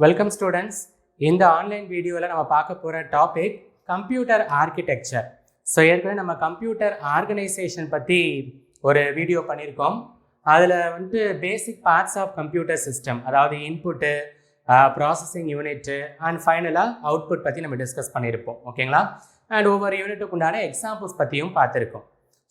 Welcome students. இந்த online வீடியோவில் நம்ம பார்க்க போகிற டாபிக் கம்ப்யூட்டர் ஆர்கிடெக்சர். ஸோ ஏற்கனவே நம்ம கம்ப்யூட்டர் ஆர்கனைசேஷன் பற்றி ஒரு வீடியோ பண்ணியிருக்கோம். அதில் பேசிக் பார்ட்ஸ் ஆஃப் கம்ப்யூட்டர் சிஸ்டம், அதாவது இன்புட்டு, ப்ராசஸிங் யூனிட்டு அண்ட் ஃபைனலாக அவுட்புட் பற்றி நம்ம டிஸ்கஸ் பண்ணியிருப்போம். ஓகேங்களா? அண்ட் ஒவ்வொரு யூனிட்டுக்கு உண்டான எக்ஸாம்பிள்ஸ் பற்றியும் பார்த்துருக்கோம்.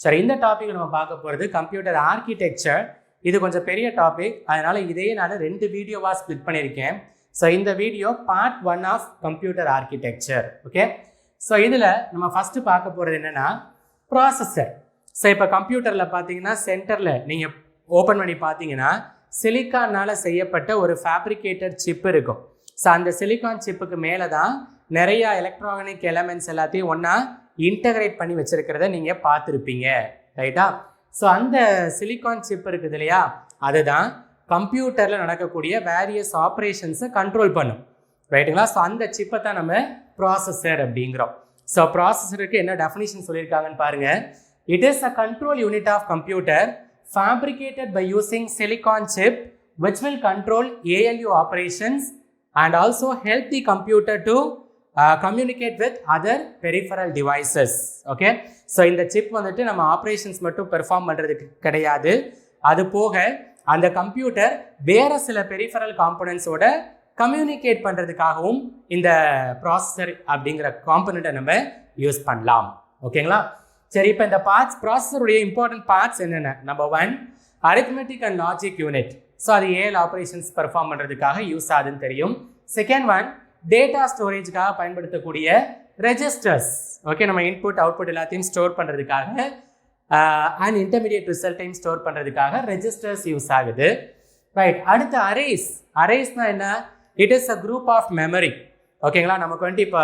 சரி, இந்த டாபிக் நம்ம பார்க்க போகிறது கம்ப்யூட்டர் ஆர்கிடெக்சர். இது கொஞ்சம் பெரிய டாபிக், அதனால் இதையே நான் 2 வீடியோவாக ஸ்ப்ளிட் பண்ணியிருக்கேன். ஸோ இந்த video part 1 of computer architecture. Okay, so இதில் நம்ம ஃபஸ்ட்டு பார்க்க போகிறது என்னென்னா ப்ராசஸர். ஸோ இப்போ கம்ப்யூட்டரில் பார்த்தீங்கன்னா சென்டரில் நீங்கள் ஓப்பன் பண்ணி பார்த்தீங்கன்னா சிலிக்கானால் செய்யப்பட்ட ஒரு ஃபேப்ரிகேட்டட் சிப் இருக்கும். ஸோ அந்த சிலிக்கான் சிப்புக்கு மேலே தான் நிறையா எலக்ட்ரானிக் எலமெண்ட்ஸ் எல்லாத்தையும் ஒன்றா இன்டகிரேட் பண்ணி வச்சுருக்கிறத நீங்கள் பார்த்துருப்பீங்க, ரைட்டா? ஸோ அந்த சிலிக்கான் சிப் இருக்குது இல்லையா, அதுதான் கம்ப்யூட்டரில் நடக்கக்கூடிய வேரியஸ் ஆப்ரேஷன்ஸை கண்ட்ரோல் பண்ணும், ரைட்டுங்களா? ஸோ அந்த சிப்பை தான் நம்ம ப்ராசஸர் அப்படிங்கிறோம். ஸோ ப்ராசஸருக்கு என்ன டெஃபினிஷன் சொல்லியிருக்காங்கன்னு பாருங்கள். It is a control unit of computer fabricated by using silicon chip which will control ALU operations and also help the computer to communicate with other peripheral devices. Okay, so இந்த chip நம்ம operations மட்டும் perform பண்ணுறதுக்கு கிடையாது, அது போக அந்த computer வேறு சில பெரிஃபரல் காம்பனன்ட்ஸோட கம்யூனிகேட் பண்ணுறதுக்காகவும் இந்த ப்ராசஸர் அப்படிங்கிற காம்பனண்ட்டை நம்ம யூஸ் பண்ணலாம். ஓகேங்களா? சரி, இப்போ இந்த பார்ட்ஸ், ப்ராசஸருடைய இம்பார்ட்டன்ட் பார்ட்ஸ் என்னென்ன? Number 1 arithmetic and logic unit. So அது ஏழு ஆப்ரேஷன்ஸ் பெர்ஃபார்ம் பண்ணுறதுக்காக யூஸ் ஆகுதுன்னு தெரியும். செகண்ட் 1 டேட்டா ஸ்டோரேஜுக்காக பயன்படுத்தக்கூடிய ரெஜிஸ்டர்ஸ். ஓகே, நம்ம இன்புட் அவுட்புட் எல்லாத்தையும் ஸ்டோர் பண்ணுறதுக்காக அண்ட் இன்டர்மீடியட் ரிசல்ட்டையும் ஸ்டோர் பண்ணுறதுக்காக ரெஜிஸ்டர்ஸ் யூஸ் ஆகுது, ரைட்? அடுத்து அரேஸ். அரேஸ்னா என்ன? It is a group of memory. ஓகேங்களா? நமக்கு இப்போ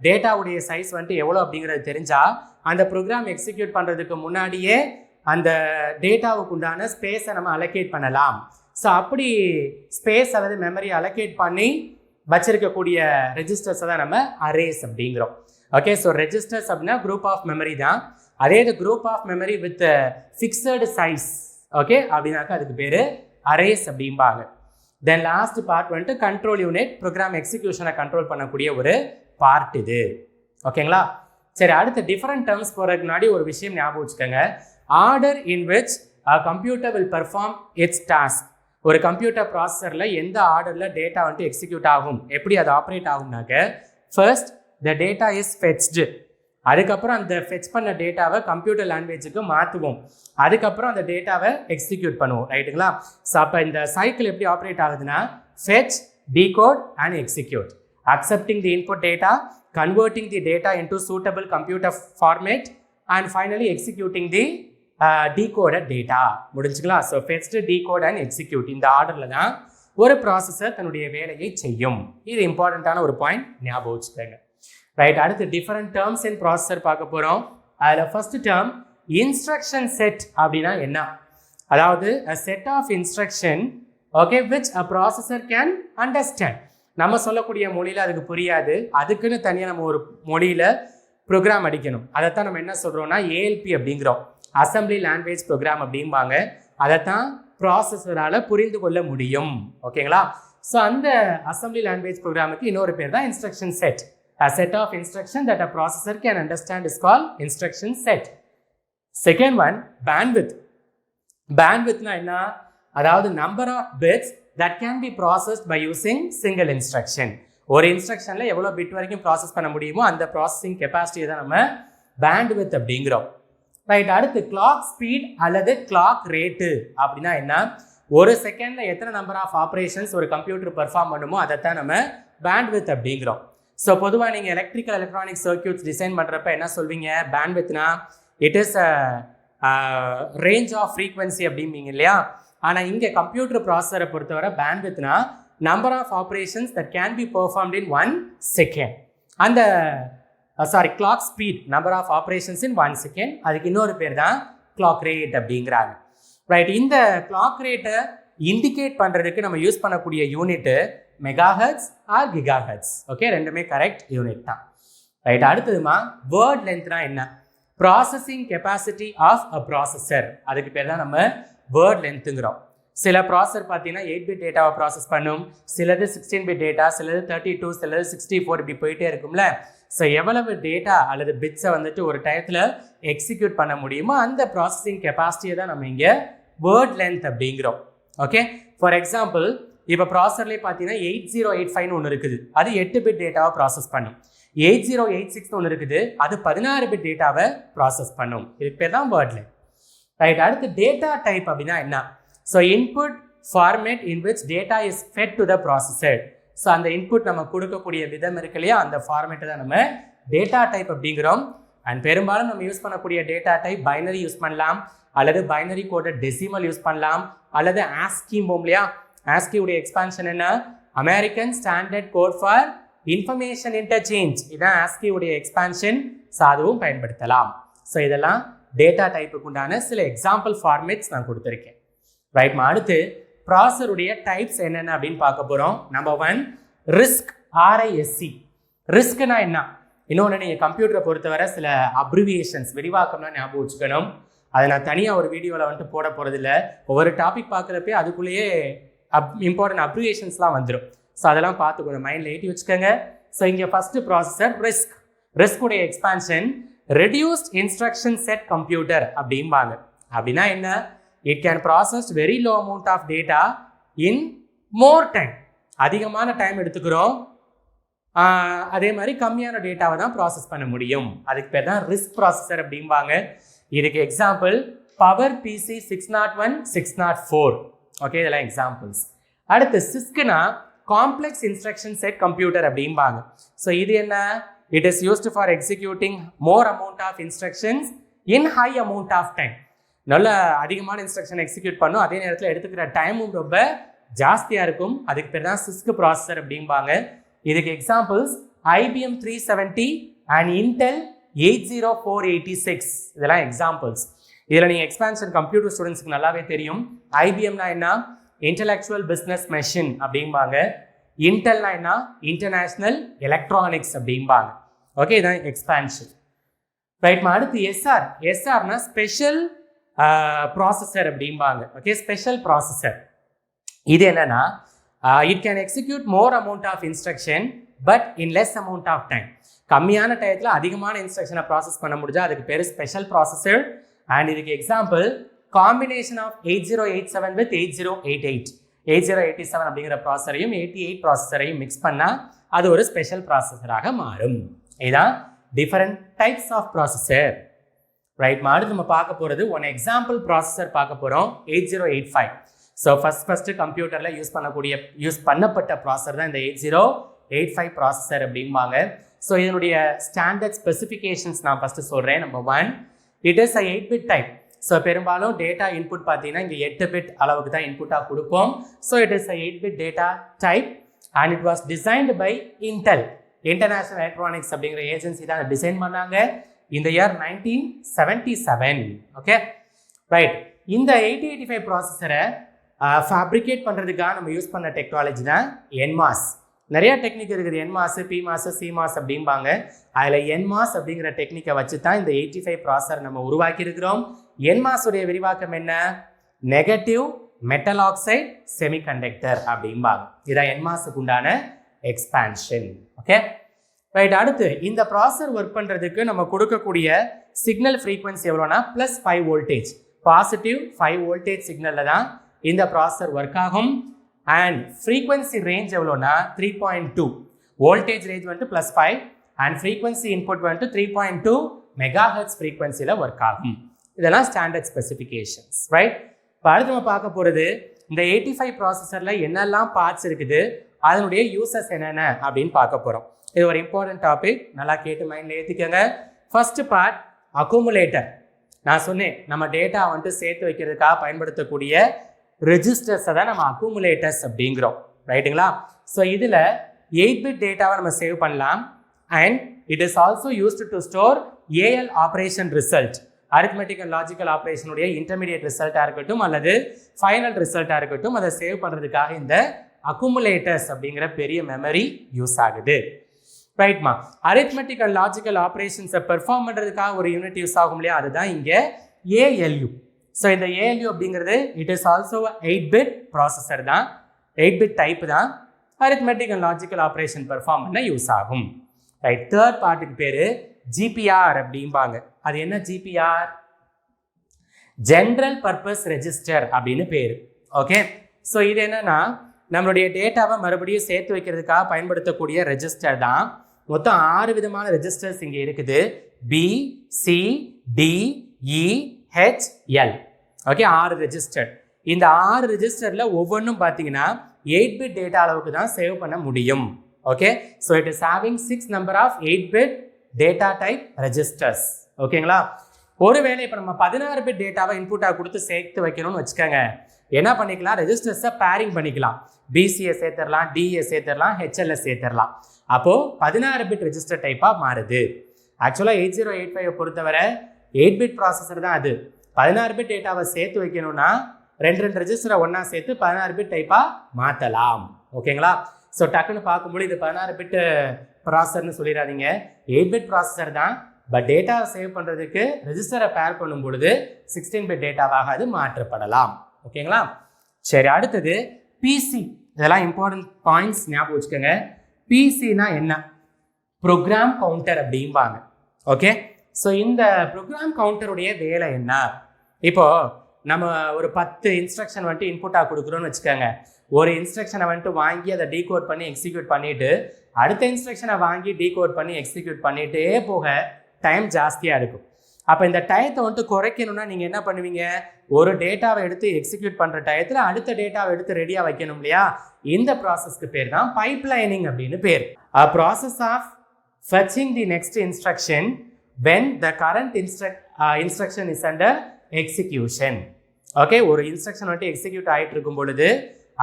டேட்டாவுடைய சைஸ் எவ்வளோ அப்படிங்கிறது தெரிஞ்சால் அந்த ப்ரோக்ராம் எக்ஸிக்யூட் பண்ணுறதுக்கு முன்னாடியே அந்த டேட்டாவுக்கு உண்டான ஸ்பேஸை நம்ம அலோகேட் பண்ணலாம். ஸோ அப்படி ஸ்பேஸ் அல்லது மெமரி அலோகேட் பண்ணி வச்சிருக்கக்கூடிய ரெஜிஸ்டர்ஸை தான் நம்ம அரேஸ் அப்படிங்கிறோம். ஓகே, ஸோ ரெஜிஸ்டர்ஸ் அப்படின்னா குரூப் ஆஃப் மெமரி தான். அதே இது group of memory with fixed size, okay, அப்படின்னாக்கா அதுக்கு பேர் அரேஸ் அப்படிம்பாங்க. Then last part control unit, program எக்ஸிக்யூஷனை கண்ட்ரோல் பண்ணக்கூடிய ஒரு பார்ட் இது. ஓகேங்களா? சரி, அடுத்த டிஃப்ரெண்ட் டேர்ம்ஸ் போகிறதுக்கு முன்னாடி ஒரு விஷயம் ஞாபகம் வச்சுக்கோங்க. Order in which computer will perform its task. ஒரு கம்ப்யூட்டர் ப்ராசஸரில் எந்த ஆர்டரில் டேட்டா எக்ஸிக்யூட் ஆகும், எப்படி அது ஆப்ரேட் ஆகும்னாக்க, first the data is fetched. அதுக்கப்புறம் அந்த ஃபெச் பண்ண டேட்டாவை கம்ப்யூட்டர் லாங்குவேஜுக்கு மாற்றுவோம். அதுக்கப்புறம் அந்த டேட்டாவை எக்ஸிக்யூட் பண்ணுவோம், ரைட்டுங்களா? ஸோ அப்போ இந்த சைக்கிள் எப்படி ஆப்ரேட் ஆகுதுன்னா fetch, decode and execute. Accepting the input data, converting the data into suitable computer format and finally executing the decoded data. முடிஞ்சுங்களா? So fetched, decode and execute, இந்த ஆர்டரில் தான் ஒரு ப்ராசஸர் தன்னுடைய வேலையை செய்யும். இது இம்பார்ட்டண்ட்டான ஒரு பாயிண்ட், ஞாபகம் வச்சுக்கோங்க, ரைட்? அடுத்து டிஃபரெண்ட் டேர்ம்ஸ் இன் ப்ராசஸர் பார்க்க போகிறோம். அதில் ஃபர்ஸ்ட் டேர்ம் இன்ஸ்ட்ரக்ஷன் செட். அப்படின்னா என்ன? அதாவது a set of instruction, okay, which a processor can understand. நம்ம சொல்லக்கூடிய மொழியில் அதுக்கு புரியாது, அதுக்குன்னு தனியாக நம்ம ஒரு மொழியில் ப்ரோக்ராம் அடிக்கணும். அதைத்தான் நம்ம என்ன சொல்கிறோம்னா ஏஎல்பி அப்படிங்கிறோம், அசம்பிளி லாங்குவேஜ் ப்ரோக்ராம் அப்படிம்பாங்க. அதைத்தான் ப்ராசஸரால் புரிந்து கொள்ள முடியும். ஓகேங்களா? ஸோ அந்த அசம்பிளி லாங்குவேஜ் ப்ரோக்ராமுக்கு இன்னொரு பேர் தான் instruction set. A set of instruction that a processor can understand is called instruction set. Second one, bandwidth. Bandwidth na enna? அதாவது number of bits that can be processed by using single instruction. ஒரு இன்ஸ்ட்ரக்ஷன்ல எவ்வளோ bit வரைக்கும் process பண்ண முடியுமோ அந்த processing கெப்பாசிட்டியை தான் நம்ம bandwidth அப்படிங்கிறோம், ரைட்? அடுத்து கிளாக் ஸ்பீட் அல்லது கிளாக் ரேட்டு. அப்படின்னா என்ன? ஒரு செகண்ட்ல எத்தனை நம்பர் ஆஃப் ஆப்ரேஷன்ஸ் ஒரு கம்ப்யூட்டர் பெர்ஃபார்ம் பண்ணுமோ அதைத்தான் நம்ம பேண்ட்வித் அப்படிங்கிறோம். ஸோ பொதுவாக நீங்கள் எலக்ட்ரானிக் சர்க்யூட்ஸ் டிசைன் பண்ணுறப்ப என்ன சொல்வீங்க? பேண்ட்வித்னா it is a range of frequency அப்படிம்பீங்க இல்லையா? ஆனால் இங்கே கம்ப்யூட்டர் ப்ராசஸரை பொறுத்தவரை பேண்ட்வித்னா number of operations that can be performed in 1 second. அந்த clock speed, number of operations in 1 second, அதுக்கு இன்னொரு பேர் தான் கிளாக் ரேட் அப்படிங்கிறாங்க, ரைட்? இந்த கிளாக் ரேட்டை இண்டிகேட் பண்ணுறதுக்கு நம்ம யூஸ் பண்ணக்கூடிய unit megahertz or gigahertz. Okay, ரெண்டுமே கரெக்ட் யூனிட் தான், ரைட்? அடுத்ததுமா வேர்ட் லென்த்னா என்ன? Processing capacity of a processor, அதுக்கு பேர் தான் நம்ம வேர்ட் லென்த்துங்கிறோம். சில ப்ராசஸர் பார்த்தீங்கன்னா 8-bit டேட்டாவை ப்ராசஸ் பண்ணும், சிலது 16-bit டேட்டா, சிலது 32, சிலது 64 இப்படி போயிட்டே இருக்கும்ல. ஸோ எவ்வளவு டேட்டா அல்லது பிட்ஸை வந்துட்டு ஒரு டயத்தில் எக்ஸிக்யூட் பண்ண முடியுமோ அந்த ப்ராசஸிங் கெப்பாசிட்டியை தான் நம்ம இங்கே வேர்ட் லென்த் அப்படிங்கிறோம். ஓகே, ஃபார் எக்ஸாம்பிள் இப்போ ப்ராசஸர்லேயே பார்த்தீங்கன்னா 8085 ஒன்று இருக்குது, அது 8-bit டேட்டாவை ப்ராசஸ் பண்ணும். 8086 ஒன்று இருக்குது, அது 16-bit டேட்டாவை ப்ராசஸ் பண்ணும். இதுக்கு பேர் தான் வேர்ட் லென்த். ரைட், அடுத்து டேட்டா டைப் அப்படின்னா என்ன? So input format in which data is fed to the processor. So அந்த இன்புட் நம்ம கொடுக்கக்கூடிய விதம் இருக்கு இல்லையா, அந்த ஃபார்மேட்டை தான் நம்ம டேட்டா டைப் அப்படிங்கிறோம். அண்ட் பெரும்பாலும் நம்ம யூஸ் பண்ணக்கூடிய டேட்டா டைப் பைனரி யூஸ் பண்ணலாம், அல்லது பைனரி கோடட் டெசிமல் யூஸ் பண்ணலாம், அல்லது ஆஸ்கி இல்லையா. ஆஸ்கியுடைய எக்ஸ்பான்ஷன் என்ன? American standard code for information interchange. இதான் ஆஸ்கியுடைய எக்ஸ்பான்ஷன். ஸோ அதுவும் பயன்படுத்தலாம். ஸோ இதெல்லாம் டேட்டா டைப்புக்கு உண்டான சில எக்ஸாம்பிள் ஃபார்மேட்ஸ் நான் கொடுத்துருக்கேன். ரைட்மா, அடுத்து ப்ராசஸருடைய டைப்ஸ் என்னென்ன அப்படின்னு பார்க்க போகிறோம். Number 1 risk, RISC. ரிஸ்க்னா என்ன? இன்னொன்று, நீங்கள் கம்ப்யூட்டரை பொறுத்தவரை சில அப்ரிவியேஷன்ஸ் விரிவாக்கம்லாம் ஞாபகம் வச்சுக்கணும். அதை நான் தனியாக ஒரு வீடியோவில் வந்துட்டு போட போகிறதில்ல. ஒவ்வொரு டாபிக் பார்க்குறப்பே அதுக்குள்ளேயே இம்பார்ட்டன்ட் அப்ரிவியேஷன்ஸ்லாம் வந்துடும். ஸோ அதெல்லாம் பார்த்து கொஞ்சம் மைண்டில் ஏற்றி வச்சுக்கோங்க. ஸோ இங்கே ஃபஸ்ட்டு ப்ராசஸர் ரிஸ்க். ரிஸ்குடைய expansion reduced instruction set computer அப்படிம்பாங்க. அப்படின்னா என்ன? It can process very low amount of data in more time. அதிகமான டைம் எடுத்துக்கிறோம், அதே மாதிரி கம்மியான டேட்டாவை தான் ப்ராசஸ் பண்ண முடியும். அதுக்கு பேர் தான் ரிஸ்க் ப்ராசஸர் அப்படிம்பாங்க. இதுக்கு எக்ஸாம்பிள் பவர் PC 601, 604. ஓகே, இதெல்லாம் எக்ஸாம்பிள்ஸ். அடுத்து சிஸ்க்னா காம்ப்ளெக்ஸ் இன்ஸ்ட்ரக்ஷன் செட் கம்ப்யூட்டர் அப்படிம்பாங்க. ஸோ இது என்ன? It is used for executing more amount of instructions in high amount of time. நல்ல அதிகமான இன்ஸ்ட்ரக்ஷன் எக்ஸிக்யூட் பண்ணும், அதே நேரத்தில் எடுத்துக்கிற டைமும் ரொம்ப ஜாஸ்தியாக இருக்கும். அதுக்கு பேர் தான் சிஸ்க் ப்ராசஸர் அப்படிம்பாங்க. இதுக்கு எக்ஸாம்பிள்ஸ் IBM 370 அண்ட் இன்டெல் 80486. இதெல்லாம் எக்ஸாம்பிள்ஸ். இதில் நீங்கள் எக்ஸ்பான்ஷன் கம்ப்யூட்டர் ஸ்டூடெண்ட்ஸ்க்கு நல்லாவே தெரியும். IBMனா என்ன? இன்டெலெக்சுவல் பிஸ்னஸ் மெஷின் அப்படிம்பாங்க. இன்டெல்னா என்ன? இன்டர்நேஷ்னல் எலக்ட்ரானிக்ஸ் அப்படிம்பாங்க. ஓகே, இதான் எக்ஸ்பான்ஷன். ரைட்மா, அடுத்து SRனா ஸ்பெஷல் ப்ராசஸர் அப்படிம்பாங்க. Okay, special processor. இது என்னன்னா, it can execute more amount of instruction but in less amount of time. கம்மியான டயத்தில் அதிகமான இன்ஸ்ட்ரக்ஷனை ப்ராசஸ் பண்ண முடிஞ்சா அதுக்கு பேர் ஸ்பெஷல் ப்ராசஸர். அண்ட் இதுக்கு எக்ஸாம்பிள் காம்பினேஷன் ஆஃப் 8087 வித் 8088. 8087 அப்படிங்கிற ப்ராசஸரையும் 88 ப்ராசஸரையும் மிக்ஸ் பண்ணால் அது ஒரு ஸ்பெஷல் ப்ராசஸராக மாறும். இதுதான் டிஃபரெண்ட் டைப்ஸ் ஆஃப் ப்ராசஸர். ரைட்மா, அடுத்து நம்ம பார்க்க போகிறது ஒன் எக்ஸாம்பிள் ப்ராசஸர் பார்க்க போகிறோம். 8085. ஸோ ஃபஸ்ட்டு கம்ப்யூட்டரில் யூஸ் பண்ணப்பட்ட ப்ராசஸர் தான் இந்த 8085 ப்ராசஸர் அப்படிம்பாங்க. ஸோ இதனுடைய ஸ்டாண்டர்ட் ஸ்பெசிஃபிகேஷன்ஸ் நான் ஃபஸ்ட்டு சொல்கிறேன். Number 1, it is 8-bit type. So பெரும்பாலும் டேட்டா இன்புட் பார்த்தீங்கன்னா இங்கே 8-bit அளவுக்கு தான் இன்புட்டாக கொடுப்போம். So it is 8-bit data type and it was designed by Intel. International electronics அப்படிங்கிற ஏஜென்சி தான் டிசைன் பண்ணாங்க இந்த இயர் 1977. Okay, right. இந்த 8085 ப்ராசஸரை ஃபேப்ரிகேட் பண்ணுறதுக்காக நம்ம யூஸ் பண்ண டெக்னாலஜி தான் NMOS. நிறைய டெக்னிக் இருக்குது, NMOS, PMOS, CMOS அப்படிம்பாங்க. அதில் NMOS அப்படிங்கிற டெக்னிக்கை வச்சு தான் இந்த 85 ப்ராசஸர் நம்ம உருவாக்கி இருக்கிறோம். NMOS உடைய விரிவாக்கம் என்ன? நெகட்டிவ் மெட்டல் ஆக்சைடு செமிகண்டக்டர் அப்படிம்பாங்க. இதான் NMOSக்கு உண்டான எக்ஸ்பான்ஷன். Okay, right. அடுத்து இந்த ப்ராசஸர் ஒர்க் பண்ணுறதுக்கு நம்ம கொடுக்கக்கூடிய சிக்னல் ஃப்ரீக்வன்சி எவ்வளோனா +5 வோல்டேஜ். பாசிட்டிவ் 5 வோல்டேஜ் சிக்னலில் தான் இந்த ப்ராசஸர் ஒர்க் ஆகும். அண்ட் ஃப்ரீக்வன்சி ரேஞ்ச் எவ்வளோனா 3.2. வோல்டேஜ் ரேஞ்ச் வந்துட்டு +5 அண்ட் ஃப்ரீக்வன்சி இன்புட் வந்துட்டு 3.2 MHz ஃப்ரீக்வன்சியில் ஒர்க் ஆகும். இதெல்லாம் ஸ்டாண்டர்ட் ஸ்பெசிஃபிகேஷன்ஸ். ரைட். இப்போ அடுத்து நம்ம பார்க்க போகிறது இந்த 85 ப்ராசஸரில் என்னெல்லாம் பார்ட்ஸ் இருக்குது, அதனுடைய யூசஸ் என்னென்ன அப்படின்னு பார்க்க போகிறோம். இது ஒரு இம்பார்ட்டன்ட் டாபிக், நல்லா கேட்டு மைண்டில் ஏற்றிக்கோங்க. First part accumulator. நான் சொன்னேன் நம்ம டேட்டா வந்துட்டு சேர்த்து வைக்கிறதுக்காக பயன்படுத்தக்கூடிய ரெஜிஸ்டர்ஸை தான் நம்ம அக்குமுலேட்டர்ஸ் அப்படிங்கிறோம். ரைட்டுங்களா? ஸோ இதில் 8-bit டேட்டாவை நம்ம சேவ் பண்ணலாம். And it is also used to store AL operation result. Arithmetic and logical ஆப்ரேஷனுடைய இன்டர்மீடியட் ரிசல்ட்டாக இருக்கட்டும் அல்லது ஃபைனல் ரிசல்ட்டாக இருக்கட்டும், அதை சேவ் பண்ணுறதுக்காக இந்த அக்குமுலேட்டர்ஸ் அப்படிங்கிற பெரிய மெமரி யூஸ் ஆகுது. ரைட்மா, அரித்மெட்டிக் அண்ட் லாஜிக்கல் ஆப்ரேஷன்ஸை பெர்ஃபார்ம் பண்ணுறதுக்காக ஒரு யூனிட் யூஸ் ஆகும் இல்லையா, அதுதான் இங்கே ALU. ஸோ இந்த ஏஎல்யூ அப்படிங்கிறது it is also 8-bit processor தான், 8-bit டைப் தான். Arithmetic and logical operation perform பண்ண யூஸ் ஆகும். ரைட், தேர்ட் பார்ட்டுக்கு பேர் ஜிபிஆர் அப்படிம்பாங்க. அது என்ன ஜிபிஆர்? ஜென்ரல் பர்பஸ் ரெஜிஸ்டர் அப்படின்னு பேர். ஓகே, ஸோ இது என்னன்னா நம்மளுடைய டேட்டாவை மறுபடியும் சேர்த்து வைக்கிறதுக்காக பயன்படுத்தக்கூடிய ரெஜிஸ்டர் தான். மொத்தம் 6 விதமான ரெஜிஸ்டர்ஸ் இங்கே இருக்குது. பி, சி, டி, இ, ஹெச், எல். Okay, 6 register. இந்த 6 ரெஜிஸ்டரில் ஒவ்வொன்றும் பார்த்தீங்கன்னா 8-bit டேட்டா அளவுக்கு தான் சேவ் பண்ண முடியும். Okay, so it is having 6 number of 8-bit data type registers. ஓகேங்களா? ஒருவேளை இப்போ நம்ம 16-bit டேட்டாவை இன்புட்டாக கொடுத்து சேர்த்து வைக்கணும்னு வச்சுக்கோங்க, என்ன பண்ணிக்கலாம்? ரெஜிஸ்டர்ஸை பேரிங் பண்ணிக்கலாம். பிசியை சேர்த்துடலாம், டிஏ சேர்த்துடலாம், ஹெச்எல்எஸ் சேர்த்துடலாம். அப்போது 16-bit ரெஜிஸ்டர் டைப்பாக மாறுது. ஆக்சுவலாக 8085 பொறுத்தவரை 8-bit ப்ராசஸர் தான் அது. 16-bit டேட்டாவை சேர்த்து வைக்கணும்னா 2 ரெஜிஸ்டரை ஒன்றா சேர்த்து 16-bit டைப்பாக மாற்றலாம். ஓகேங்களா? ஸோ டக்குன்னு பார்க்கும்போது இது 16-bit ப்ராசஸர்னு சொல்லிடாதீங்க, 8-bit ப்ராசஸர் தான். பட் டேட்டாவை சேவ் பண்ணுறதுக்கு ரெஜிஸ்டரை பேர் பண்ணும் பொழுது 16-bit டேட்டாவாக அது மாற்றப்படலாம். ஓகேங்களா? சரி, அடுத்தது பிசி. இதெல்லாம் இம்பார்ட்டன்ட் பாயிண்ட்ஸ் ஞாபகம் வச்சுக்கோங்க. பிசினா என்ன? ப்ரோக்ராம் கவுண்டர் அப்படிம்பாங்க. ஓகே, ஸோ இந்த ப்ரோக்ராம் கவுண்டருடைய வேலை என்ன? இப்போ நம்ம ஒரு 10 இன்ஸ்ட்ரக்ஷன் வந்துட்டு இன்புட்டாக கொடுக்குறோன்னு வச்சுக்கோங்க. ஒரு இன்ஸ்ட்ரக்ஷனை வந்துட்டு வாங்கி அதை டீகோட் பண்ணி எக்ஸிக்யூட் பண்ணிவிட்டு அடுத்த இன்ஸ்ட்ரக்ஷனை வாங்கி டீகோட் பண்ணி எக்ஸிக்யூட் பண்ணிகிட்டே போக டைம் ஜாஸ்தியாக இருக்கும். அப்போ இந்த டயத்தை வந்துட்டு குறைக்கணும்னா நீங்கள் என்ன பண்ணுவீங்க? ஒரு டேட்டாவை எடுத்து எக்ஸிக்யூட் பண்ணுற டயத்தில் அடுத்த டேட்டாவை எடுத்து ரெடியாக வைக்கணும் இல்லையா? இந்த ப்ராசஸ்க்கு பேர் தான் பைப்லைனிங் அப்படின்னு பேர். A process of fetching the next instruction when the current instruction is under execution. Okay, ஒரு இன்ஸ்ட்ரக்ஷன் வந்துட்டு எக்ஸிக்யூட் ஆகிட்டு இருக்கும் பொழுது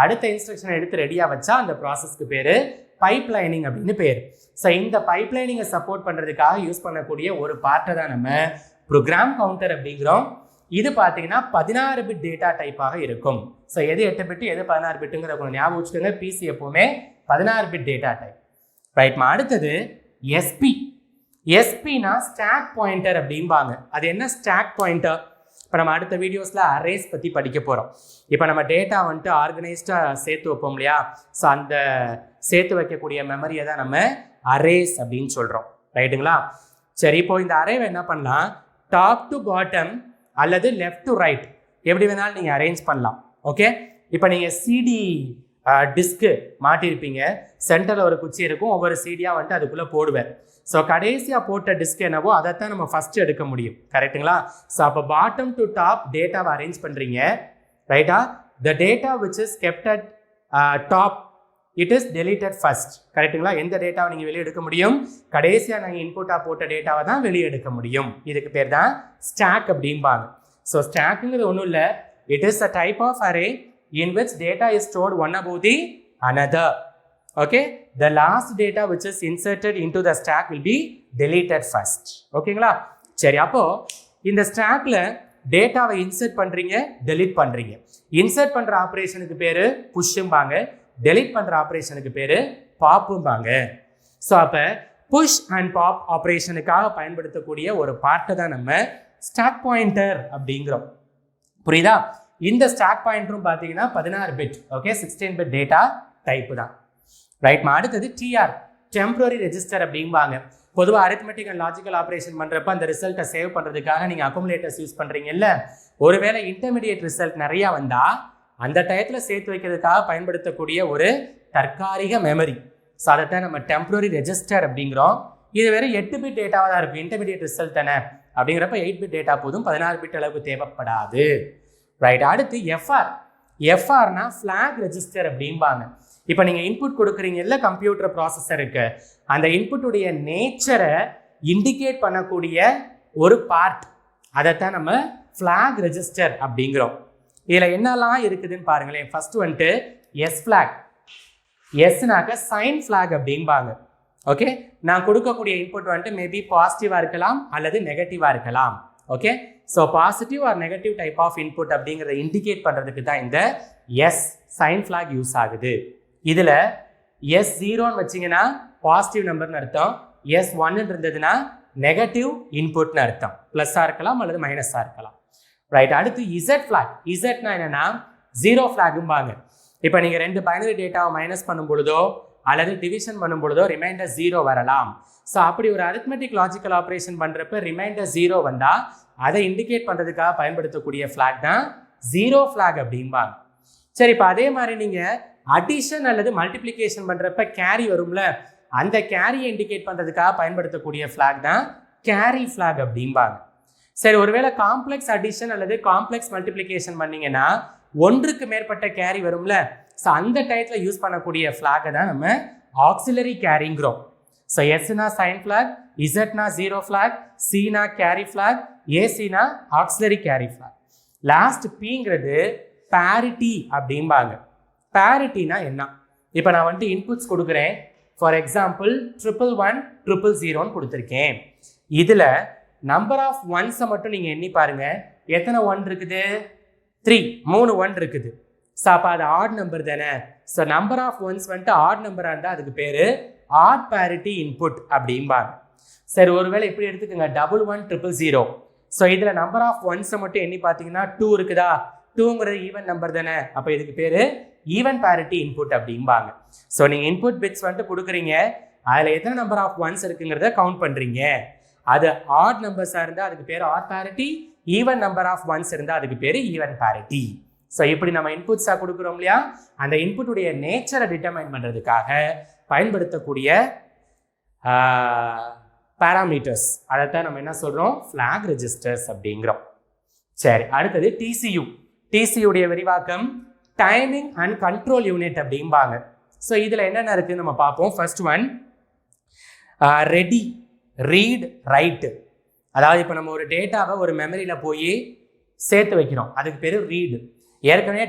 அடுத்த இன்ஸ்ட்ரக்ஷனை எடுத்து ரெடியாக வச்சா அந்த ப்ராசஸ்க்கு பேர் பைப்லைனிங் அப்படின்னு பேர். ஸோ இந்த பைப்லைனிங்கை சப்போர்ட் பண்ணுறதுக்காக யூஸ் பண்ணக்கூடிய ஒரு பார்ட்டை தான் நம்ம ப்ரோக்ராம் கவுண்டர் அப்படிங்கிறோம். இது பார்த்தீங்கன்னா 16-bit டேட்டா டைப்பாக இருக்கும். ஸோ எது 8-bit எது 16-bitங்கிற கொஞ்சம் ஞாபகம் வச்சுக்கோங்க. பிசி எப்போவுமே 16-bit டேட்டா டைப். ரைட்மா, அடுத்தது எஸ்பி. எஸ்பினா ஸ்டாக் பாயிண்டர் அப்படிம்பாங்க. அது என்ன ஸ்டாக் பாயிண்டர்? இப்போ நம்ம அடுத்த வீடியோஸில் அரேஸ் பற்றி படிக்க போகிறோம். இப்போ நம்ம டேட்டா வந்துட்டு ஆர்கனைஸ்டாக சேர்த்து வைப்போம் இல்லையா? ஸோ அந்த சேர்த்து வைக்கக்கூடிய மெமரியை தான் நம்ம அரேஸ் அப்படின்னு சொல்கிறோம். ரைட்டுங்களா? சரி, இப்போ இந்த அரேவை என்ன பண்ணலாம்? டாப் டு பாட்டம் அல்லது லெஃப்ட் டு ரைட் எப்படி வேணாலும் நீங்கள் அரேஞ்ச் பண்ணலாம். ஓகே, இப்போ நீங்கள் சிடி டிஸ்க்கு மாட்டியிருப்பீங்க, சென்டரில் ஒரு குச்சி இருக்கும், ஒவ்வொரு சிடியாக வந்துட்டு அதுக்குள்ளே போடுவேன். ஸோ கடைசியாக போட்ட டிஸ்க் என்னவோ அதைத்தான் நம்ம ஃபஸ்ட்டு எடுக்க முடியும். கரெக்டுங்களா? ஸோ அப்போ பாட்டம் டு டாப் டேட்டாவை அரேஞ்ச் பண்ணுறீங்க. ரைட்டா? The data which is kept at top it is deleted first. கரெக்டுங்களா? எந்த டேட்டாவை நீங்கள் வெளியே எடுக்க முடியும்? கடைசியாக நாங்கள் இன்புட்டாக போட்ட டேட்டாவை தான் வெளியே எடுக்க முடியும். இதுக்கு பேர் தான் ஸ்டாக் அப்படிம்பாங்க. ஸோ ஸ்டாக்குங்கிறது ஒன்றும் இல்லை, it is a type of array in which data is stored one above the another. Okay, the last data which is inserted into the stack will be deleted first. ஓகேங்களா? சரி, அப்போ இந்த ஸ்டாக்ல டேட்டாவை insert பண்றீங்க, delete பண்றீங்க. Insert பண்ற ஆபரேஷனுக்கு பேரு புஷ்ம்பாங்க, delete பண்ற ஆபரேஷனுக்கு பேரு பாப்பும்பாங்க. ஸோ அப்போ புஷ் அண்ட் பாப் ஆபரேஷனுக்காக பயன்படுத்தக்கூடிய ஒரு பார்ட்டை தான் நம்ம ஸ்டாக் பாயிண்டர் அப்படிங்கிறோம். புரியுதா? இந்த ஸ்டாக் பாயிண்டரும் பார்த்தீங்கன்னா 16-bit. Okay, 16-bit data type தான். ரைட்மா, அடுத்தது டிஆர், டெம்பரரி ரெஜிஸ்டர் அப்படிம்பாங்க. பொதுவாக அரித்மெட்டிக் அண்ட் லாஜிக்கல் ஆப்ரேஷன் பண்ணுறப்ப அந்த ரிசல்ட்டை சேவ் பண்ணுறதுக்காக நீங்கள் அக்குமுலேட்டர்ஸ் யூஸ் பண்ணுறீங்கல்ல. ஒருவேளை இன்டர்மீடியேட் ரிசல்ட் நிறையா வந்தால் அந்த டயத்தில் சேர்த்து வைக்கிறதுக்காக பயன்படுத்தக்கூடிய ஒரு தற்காலிக மெமரி. ஸோ அதைத்தான் நம்ம டெம்பரரி ரெஜிஸ்டர் அப்படிங்கிறோம். இது வெறும் 8-bit டேட்டாவாக தான் இருக்கும். இன்டர்மீடியேட் ரிசல்ட் தானே அப்படிங்கிறப்ப 8-bit டேட்டா போதும், 16-bit அளவுக்கு தேவைப்படாது. ரைட், அடுத்து எஃப்ஆர். எஃப்ஆர்னா ஃப்ளாக் ரெஜிஸ்டர் அப்படிம்பாங்க. இப்போ நீங்கள் இன்புட் கொடுக்குறீங்கல்ல கம்ப்யூட்டர் ப்ராசஸருக்கு, அந்த இன்புட்டுடைய நேச்சரை இண்டிகேட் பண்ணக்கூடிய ஒரு பார்ட், அதைத்தான் நம்ம ஃப்ளாக் ரெஜிஸ்டர் அப்படிங்கிறோம். இதில் என்னெல்லாம் இருக்குதுன்னு பாருங்களேன். ஃபர்ஸ்ட் வந்துட்டு எஸ் ஃப்ளாக். எஸ்னாக்க சைன் ஃப்ளாக் அப்படிம்பாங்க. ஓகே, நான் கொடுக்கக்கூடிய இன்புட் வந்துட்டு மேபி பாசிட்டிவாக இருக்கலாம் அல்லது நெகட்டிவாக இருக்கலாம். Okay, so positive or negative type of input அப்படிங்கிறத இண்டிகேட் பண்ணுறதுக்கு தான் இந்த எஸ் சைன் ஃப்ளாக் யூஸ் ஆகுது. இதில் S0ன்னு வச்சிங்கன்னா பாசிட்டிவ் நம்பர்னு அர்த்தம், S1 இருந்ததுன்னா நெகட்டிவ் இன்புட்னு அர்த்தம். ப்ளஸ்ஸாக இருக்கலாம் அல்லது மைனஸாக இருக்கலாம். ரைட். அடுத்து இசட் ஃபிளாக். இசட்னா என்னன்னா ஜீரோ ஃபிளாகும்பாங்க. இப்போ நீங்கள் 2 பைனரி டேட்டாவை மைனஸ் பண்ணும் பொழுதோ அல்லது டிவிஷன் பண்ணும் பொழுதோ ரிமைண்டர் 0 வரலாம். ஸோ அப்படி ஒரு அரித்மெட்டிக் லாஜிக்கல் ஆப்ரேஷன் பண்ணுறப்ப ரிமைண்டர் 0 வந்தால் அதை இண்டிகேட் பண்ணுறதுக்காக பயன்படுத்தக்கூடிய ஃபிளாக் தான் ஜீரோ ஃபிளாக் அப்படிம்பாங்க. சரி, இப்போ அதே மாதிரி நீங்கள் அடிஷன் அல்லது மல்டிப்ளிகேஷன் பண்ணுறப்ப கேரி வரும்ல, அந்த கேரியை இண்டிகேட் பண்ணுறதுக்காக பயன்படுத்தக்கூடிய ஃபிளாக் தான் கேரி ஃபிளாக் அப்படிம்பாங்க. சரி, ஒருவேளை காம்ப்ளெக்ஸ் அடிஷன் அல்லது காம்ப்ளெக்ஸ் மல்டிப்ளிகேஷன் பண்ணீங்கன்னா ஒன்றுக்கு மேற்பட்ட கேரி வரும்ல, ஸோ அந்த டயத்தில் யூஸ் பண்ணக்கூடிய ஃபிளாகை தான் நம்ம ஆக்சிலரி கேரிங்கிறோம். ஸோ எஸ்னா சைன் ஃபிளாக், இசட்னா ஜீரோ ஃபிளாக், சினா கேரி ஃபிளாக், ஏசினா ஆக்சிலரி கேரி ஃபிளாக். லாஸ்ட் பிங்கிறது பேரிட்டி அப்படிம்பாங்க. பேரிட்டினா என்ன? இப்போ நான் வந்துட்டு இன்புட்ஸ் கொடுக்குறேன். ஃபார் எக்ஸாம்பிள் 111 000 கொடுத்துருக்கேன். இதில் நம்பர் ஆஃப் ஒன்ஸை மட்டும் நீங்கள் எண்ணி பாருங்க. எத்தனை ஒன் இருக்குது? 3, 3 ஒன் இருக்குது. ஸோ அப்போ அது ஆட் நம்பர் தானே. ஸோ நம்பர் ஆஃப் ஒன்ஸ் வந்துட்டு ஆட் நம்பராக இருந்தால் அதுக்கு பேர் ஆட் பேரிட்டி இன்புட் அப்படிம்பாங்க. சரி, ஒருவேளை எப்படி எடுத்துக்கோங்க, 11 000. ஸோ இதில் நம்பர் ஆஃப் ஒன்ஸை மட்டும் எண்ணி பார்த்தீங்கன்னா 2 இருக்குதா? 2ங்கிறது ஈவன் நம்பர் தானே. அப்போ இதுக்கு பேர் ஈவன் பேரிட்டி இன்புட் அப்படிம்பாங்க. ஸோ நீங்கள் இன்புட் பிட்ஸ் வந்துட்டு கொடுக்குறீங்க, அதில் எத்தனை நம்பர் ஆஃப் ஒன்ஸ் இருக்குங்கிறத கவுண்ட் பண்ணுறீங்க. அது ஆட் நம்பர்ஸாக இருந்தால் அதுக்கு பேர் odd parity, even number of ones இருந்தால் அதுக்கு பேர் ஈவன் பேரிட்டி. ஸோ இப்படி நம்ம இன்புட்ஸாக கொடுக்குறோம் இல்லையா, அந்த இன்புட்டுடைய நேச்சரை டிட்டர்மைன் பண்ணுறதுக்காக பயன்படுத்தக்கூடிய பேராமீட்டர்ஸ், அதைத்தான் நம்ம என்ன சொல்கிறோம், ஃப்ளாக் ரெஜிஸ்டர்ஸ் அப்படிங்கிறோம். சரி, அடுத்தது டிசியூ. டிசியுடைய விரிவாக்கம் டைமிங் அண்ட் கண்ட்ரோல் யூனிட் அப்படிம்பாங்க. ஸோ இதில் என்னென்ன இருக்குன்னு நம்ம பார்ப்போம். First one ready, read, right. அதாவது இப்போ நம்ம ஒரு டேட்டாவை ஒரு மெமரியில் போய் சேர்த்து வைக்கிறோம், அதுக்கு பேர் ரீடு. ஏற்கனவே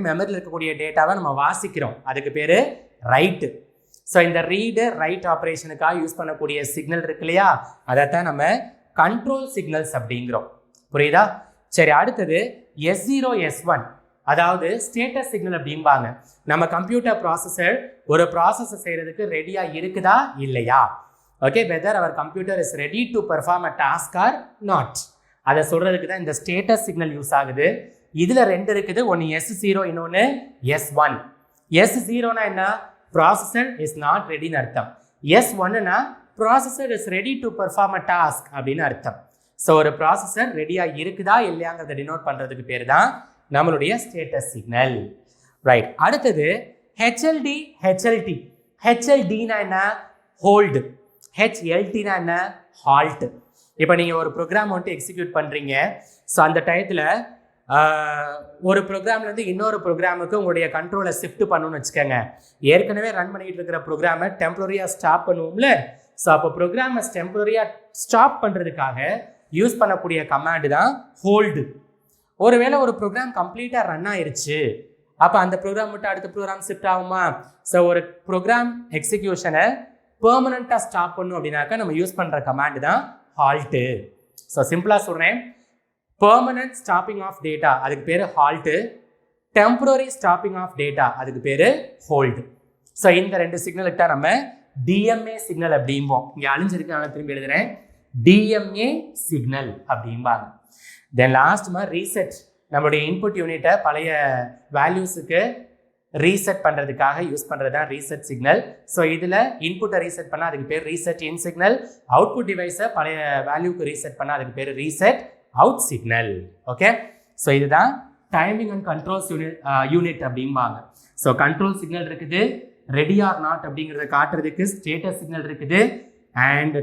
மெமரியில் இருக்கக்கூடிய டேட்டாவை நம்ம வாசிக்கிறோம், அதுக்கு பேர் ரைட்டு. ஸோ இந்த ரீடு ரைட் ஆப்ரேஷனுக்காக யூஸ் பண்ணக்கூடிய சிக்னல் இருக்கு இல்லையா, அதைத்தான் நம்ம கண்ட்ரோல் சிக்னல்ஸ் அப்படிங்கிறோம். புரியுதா? சரி, அடுத்தது S0 S1, அதாவது ஸ்டேட்டஸ் சிக்னல் அப்படிம்பாங்க. நம்ம கம்ப்யூட்டர் ப்ராசஸர் ஒரு ப்ராசஸை செய்கிறதுக்கு ரெடியாக இருக்குதா இல்லையா, okay, whether our computer is ready to perform a task or not, அதை சொல்கிறதுக்கு தான் இந்த ஸ்டேட்டஸ் சிக்னல் யூஸ் ஆகுது. இதில் 2 இருக்குது, ஒன்று S0, இன்னொன்று S1. S0னா என்ன? ப்ராசஸர் இஸ் நாட் ரெடின்னு அர்த்தம். S1னா processor is ready to perform a task அப்படின்னு அர்த்தம். ஸோ ஒரு ப்ராசஸர் ரெடியாக இருக்குதா இல்லையாங்கிறத டினோட் பண்ணுறதுக்கு பேர் தான் நம்மளுடைய ஸ்டேட்டஸ் சிக்னல். ரைட். அடுத்தது HLD, HLT. HLDனா என்ன? ஹோல்டு. HLTனா என்ன? ஹால்ட். இப்போ நீங்கள் ஒரு ப்ரோக்ராம் வந்துட்டு எக்ஸிக்யூட் பண்ணுறீங்க. ஸோ அந்த டயத்தில் ஒரு ப்ரோக்ராம்லேருந்து இன்னொரு ப்ரோக்ராமுக்கு உங்களுடைய கண்ட்ரோலை ஷிஃப்ட் பண்ணணும்னு வச்சுக்கோங்க. ஏற்கனவே ரன் பண்ணிகிட்டு இருக்கிற ப்ரோக்ராமை டெம்பரரியாக ஸ்டாப் பண்ணுவோம்ல. ஸோ அப்போ ப்ரோக்ராமை டெம்பரரியாக ஸ்டாப் பண்ணுறதுக்காக யூஸ் பண்ணக்கூடிய கமாண்டு தான் ஹோல்டு. ஒருவேளை ஒரு ப்ரோக்ராம் கம்ப்ளீட்டாக ரன் ஆயிடுச்சு, அப்போ அந்த ப்ரோக்ராம் மட்டும் அடுத்த ப்ரோக்ராம் ஷிஃப்ட் ஆகுமா? ஸோ ஒரு ப்ரோக்ராம் எக்ஸிக்யூஷனை பெர்மனண்ட்டாக ஸ்டாப் பண்ணும் அப்படின்னாக்கா நம்ம யூஸ் பண்ணுற கமாண்டு தான் ஹால்ட்டு. ஸோ சிம்பிளாக சொல்கிறேன், பெர்மனன்ட் ஸ்டாப்பிங் ஆஃப் டேட்டா அதுக்கு பேர் halt, temporary stopping of data அதுக்கு பேர் ஹோல்டு. ஸோ இந்த 2 சிக்னலுக்கு தான் நம்ம DMA சிக்னல் அப்படிம்போம். இங்கே அழிஞ்சிருக்கு, நான் திரும்பி எழுதுறேன், DMA சிக்னல் அப்படிம்பாங்க. தென் லாஸ்ட் மாதிரி ரீசெட். நம்மளுடைய இன்புட் யூனிட்டை பழைய வேல்யூஸுக்கு ரீசெட் பண்ணுறதுக்காக யூஸ் பண்ணுறது தான் ரீசெட் சிக்னல். ஸோ இதில் இன்புட்டை ரீசெட் பண்ணால் அதுக்கு பேர் ரீசெட் இன் சிக்னல், அவுட்புட் டிவைஸை பழைய வேல்யூக்கு ரீசெட் பண்ணால் அதுக்கு பேர் reset out signal. Okay, so இதுதான் டைமிங் அண்ட் கண்ட்ரோல்ஸ் யூனிட் அப்படிம்பாங்க. ஸோ கண்ட்ரோல் சிக்னல் இருக்குது, ரெடி ஆர் நாட் அப்படிங்கிறத காட்டுறதுக்கு ஸ்டேட்டஸ் சிக்னல் இருக்குது, அண்ட்